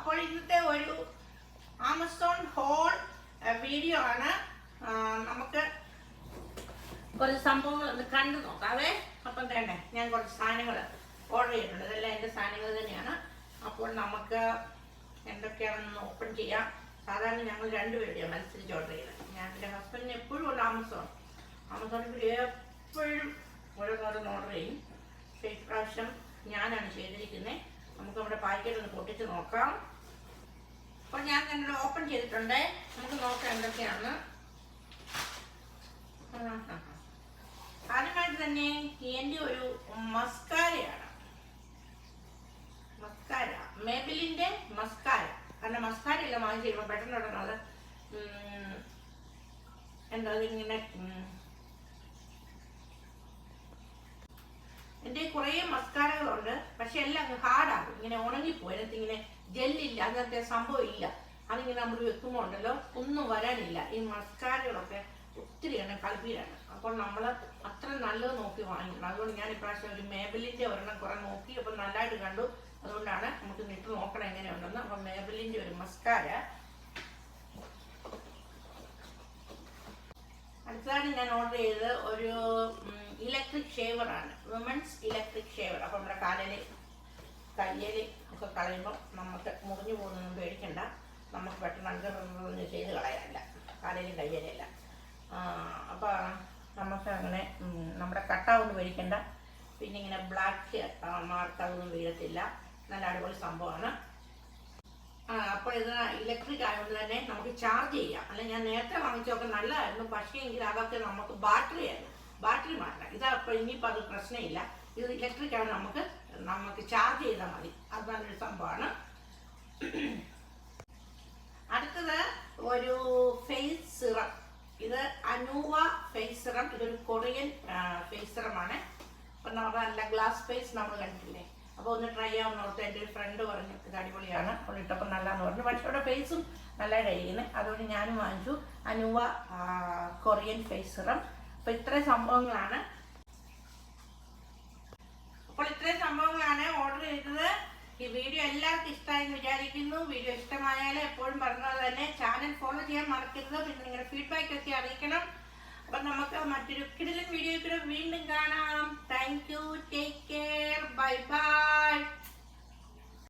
അപ്പോൾ ഇന്നത്തെ ഒരു ആമസോൺ ഹോൾ വീഡിയോ ആണ്. നമുക്ക് കുറച്ച് സംഭവങ്ങൾ ഒന്ന് കണ്ടു നോക്കാവേ. അപ്പം വേണ്ടേ, ഞാൻ കുറച്ച് സാധനങ്ങൾ ഓർഡർ ചെയ്തിട്ടുണ്ട്. ഇതെല്ലാം എൻ്റെ സാധനങ്ങൾ തന്നെയാണ്. അപ്പോൾ നമുക്ക് എന്തൊക്കെയാണെന്ന് ഓപ്പൺ ചെയ്യാം. സാധാരണ ഞങ്ങൾ രണ്ടുപേരുടെയാണ് മത്സരിച്ച് ഓർഡർ ചെയ്യുന്നത്. ഞാൻ എൻ്റെ ഹസ്ബൻഡിന് എപ്പോഴും ഉണ്ട് ആമസോണിൽ എപ്പോഴും ഓരോന്നോരോന്ന് ഓർഡർ ചെയ്യും. പക്ഷേ ഇപ്രാവശ്യം ഞാനാണ് ചെയ്തിരിക്കുന്നത്. നമുക്ക് നമ്മുടെ പാക്കറ്റ് ഒന്ന് പൊട്ടിച്ച് നോക്കാം. അപ്പോൾ ഞാൻ തന്നെ ഓപ്പൺ ചെയ്തിട്ടുണ്ട്. നമുക്ക് നോക്കാം എന്തൊക്കെയാണ്. ആദ്യമായിട്ട് തന്നെ എൻ്റെ ഒരു മസ്കാരയാണ്. മേബിലിൻ്റെ മസ്കാര. കാരണം മസ്കാര എല്ലാം വാങ്ങിച്ച് കഴിയുമ്പോൾ പെട്ടെന്ന് ഇടണത് എന്താ ഇങ്ങനെ എൻ്റെ കുറേ മസ്കാരകളുണ്ട്. പക്ഷെ എല്ലാം ഹാർഡാകും, ഇങ്ങനെ ഉണങ്ങിപ്പോയി. അതിനകത്ത് ഇങ്ങനെ ജെല്ലില്ല, അങ്ങനത്തെ സംഭവം ഇല്ല. അതിങ്ങനെ നമ്മൾ വെക്കുമ്പോൾ ഉണ്ടല്ലോ ഒന്നും വരാനില്ല. ഈ മസ്കാരകളൊക്കെ ഒത്തിരി എണ്ണം കളിപ്പീരാണ്. അപ്പോൾ നമ്മൾ അത്ര നല്ലത് നോക്കി വാങ്ങിക്കണം. അതുകൊണ്ട് ഞാൻ ഇപ്രാവശ്യം ഒരു മേബിലിൻ്റെ ഒരെണ്ണം കുറെ നോക്കി. അപ്പോൾ നല്ലതായിട്ട് കണ്ടു. അതുകൊണ്ടാണ് നമുക്ക് ഇട്ട് നോക്കണം എങ്ങനെയുണ്ടെന്ന്. അപ്പം മേബിലിൻ്റെ ഒരു മസ്കാര. അടുത്തതാണ് ഞാൻ ഓർഡർ ചെയ്തത് ഒരു ഇലക്ട്രിക് ഷേവറാണ്. Women's electric shaver. അപ്പോൾ നമ്മുടെ കയ്യിൽ ഒക്കെ കളയുമ്പോൾ നമുക്ക് മുറിഞ്ഞു പോകുന്നൊന്നും പേടിക്കണ്ട. നമുക്ക് പെട്ടെന്ന് അങ്കറൊന്നും ചെയ്ത് കളയാനില്ല, കാലയിലും കയ്യിലല്ല. അപ്പോൾ നമുക്ക് അങ്ങനെ നമ്മുടെ കട്ടാവൊന്നും പേടിക്കണ്ട. പിന്നെ ഇങ്ങനെ ബ്ലാക്ക് മാർക്ക് അതൊന്നും വീഴത്തില്ല. നല്ല അടിപൊളി സംഭവമാണ്. അപ്പോൾ ഇത് ഇലക്ട്രിക് ആയതുകൊണ്ട് തന്നെ നമുക്ക് ചാർജ് ചെയ്യാം. അല്ല, ഞാൻ നേരത്തെ വാങ്ങിച്ചതൊക്കെ നല്ലതായിരുന്നു. പക്ഷേ എങ്കിൽ അതൊക്കെ നമുക്ക് ബാറ്ററി മാറ്റണം. ഇതപ്പോൾ ഇനിയിപ്പോൾ അത് പ്രശ്നമില്ല. ഇത് ഇലക്ട്രിക് ആണ്, നമുക്ക് ചാർജ് ചെയ്താൽ മതി. അത് നല്ലൊരു സംഭവമാണ്. അടുത്തത് ഒരു ഫേസ് സിറം. ഇത് അനൂവ ഫേസ് സിറം. ഇതൊരു കൊറിയൻ ഫേസ് സിറമാണ്. അപ്പം നമ്മുടെ നല്ല ഗ്ലാസ് ഫേസ് നമ്മൾ കണ്ടിട്ടില്ലേ. അപ്പോൾ ഒന്ന് ട്രൈ ചെയ്യാമെന്ന് ഓർത്ത് എൻ്റെ ഒരു ഫ്രണ്ട് പറഞ്ഞു ഇത് അടിപൊളിയാണ്, അവൾ ഇട്ടപ്പോൾ നല്ലതെന്ന് പറഞ്ഞു. പക്ഷേ അവിടെ ഫേസും നല്ലതായിട്ട് കഴിക്കുന്നത്. അതുകൊണ്ട് ഞാനും വാങ്ങിച്ചു അനൂവ കൊറിയൻ ഫേസ് സിറം. അപ്പോൾ ഇത്രയും സംഭവങ്ങളാണ് ഓർഡർ ചെയ്തത്. ഈ വീഡിയോ എല്ലാവർക്കും ഇഷ്ടമായെന്ന് വിചാരിക്കുന്നു. വീഡിയോ ഇഷ്ടമായാൽ എപ്പോഴും പറഞ്ഞത് തന്നെ ചാനൽ ഫോളോ ചെയ്യാൻ മറക്കരുത്. പിന്നെ നിങ്ങളുടെ ഫീഡ്ബാക്ക് ഒക്കെ അറിയിക്കണം. അപ്പം നമുക്ക് മറ്റൊരു കിടിലൻ വീഡിയോ വീണ്ടും കാണാം. Thank you, take care, bye bye.